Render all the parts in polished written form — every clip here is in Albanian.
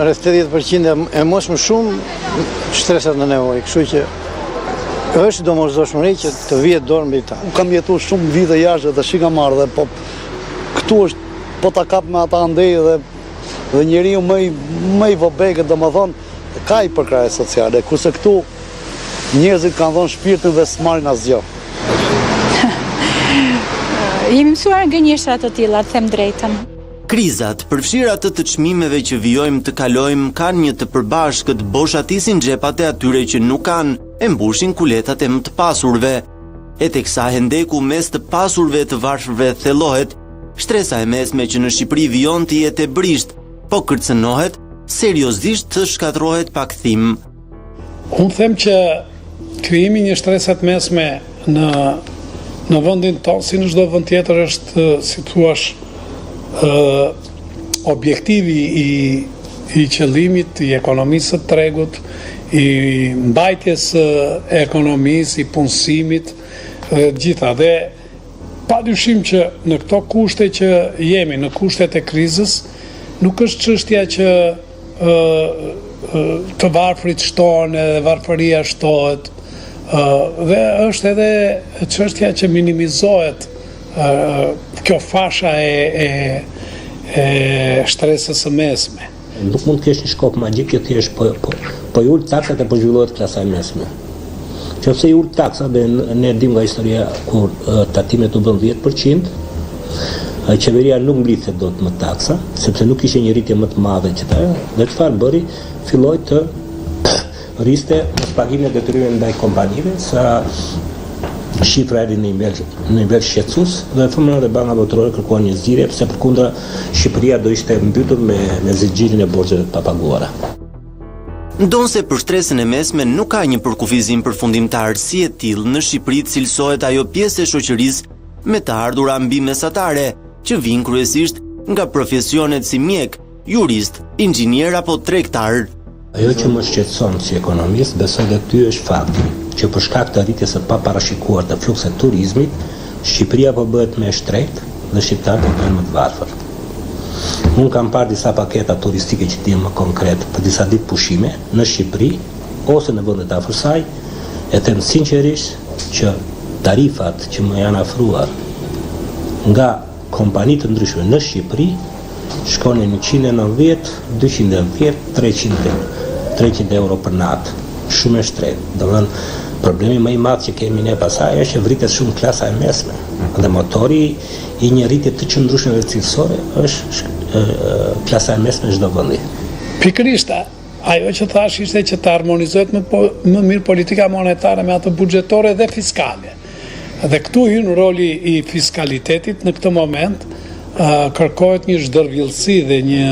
Rreth 80% e mos më shumë shtresat në nevojë, kështu që është domosdoshmëri që të vihet dorë mbi ta. Kam jetuar shumë vite jashtë dhe shika marrë dhe po këtu është po ta kap me ata andej dhe njeriu më i vobegët domethënë ka i përkrahje sociale, kurse këtu njerëzit kanë dhënë shpirtin dhe s'marrin asgjë. Jemi mësuar nga gënjeshtra të tilla, të them drejtën. Krizat, përfshirë atë të çmimeve që vijojmë të kalojmë, kanë një të përbashkët, boshatisin xhepat e atyre që nuk kanë, e mbushin kuletat e më të pasurve. E teksa hendeku mes të pasurve të varfërve thellohet, shtresa e mesme që në Shqipëri vijon të jetë e brisht, po kërcënohet, seriozisht të shkatërrohet pa kthim. Unë them që krijimi një shtresat mesme në vendin tonë, si në çdo vend tjetër, është, si thuaç, objektivi i qëllimit, i ekonomisë së tregut, i mbajtjes së ekonomisë, i punësimit, gjitha. Dhe padyshim që në këto kushte që jemi, në kushtet e krizës, nuk është çështja që të varfrit shtohen edhe varfëria shtohet, dhe është edhe çështja që minimizohet kjo fasha e shtresës së mesme. Nuk mund të kesh një shkop magjik që thjesht po ul taksat e po zhvillohet klasa e mesme. Nëse i ul taksat, dhe ne dim nga historia kur tatimet u bën 10%, qeveria nuk mblidhte dot më taksa, sepse nuk ishte një rritje më të madhe që ta, dhe çfarë bëri, filloi të rriste pagimin e detyrimeve ndaj kompanive, sa shifra erdhi në nivel shqetësues dhe FMI dhe Banka Botërore kërkuan një zgjidhje, pse përkundër Shqipëria do ishte mbytur me zgjedhjen e borxheve të papaguara. Ndonse për shtresën e mesme nuk ka një përkufizim përfundimtar, si e tillë në Shqipëri cilësohet ajo pjesë e shoqërisë me të ardhura mbi mesatare, që vijnë kryesisht nga profesionet si mjek, jurist, inxhinier apo tregtar. Ajo që më shqetëson si ekonomist, besoj dhe ty, është fakti që për shkak të rritjes së paparashikuar të flukset turizmit, Shqipëria po bëhet më e shtrenjtë dhe shqiptarët po bëhen më të varfër. Unë kam parë disa paketa turistike që të jenë më konkret për disa ditë pushime në Shqipëri ose në vendet afër saj, e them sinqerisht që tarifat që më janë afruar nga kompani të ndryshme në Shqipëri shkonin 190, 210, 300 euro për natë. Shumë e shtrenjtë. Domethënë, problemi më i madh që kemi ne pasaj është që vritet shumë klasa e mesme. Dhe motori i një rritje të qëndrueshme cilësore është klasa e mesme në çdo vendi. Pikërisht, ajo që thash ishte që të harmonizohet më mirë politika monetare me atë buxhetore dhe fiskale. Dhe këtu hyn roli i fiskalitetit në këtë moment, kërkohet një zhdërvillësi dhe një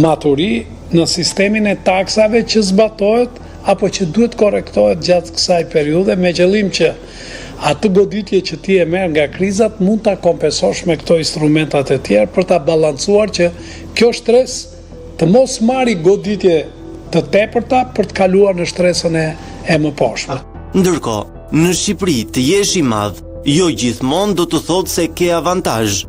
maturi në sistemin e taksave që zbatohet apo që duhet korrektohet gjatë kësaj periudhe, me qëllim që atë goditje që ti e merr nga krizat mund ta kompensosh me këto instrumentat e tjerë për ta balancuar që kjo stres të mos marrë goditje të tepërta për të kaluar në shtresën e mëposhtme. Ndërkohë, në Shqipëri të jesh i madh, jo gjithmonë do të thotë se ke avantazh.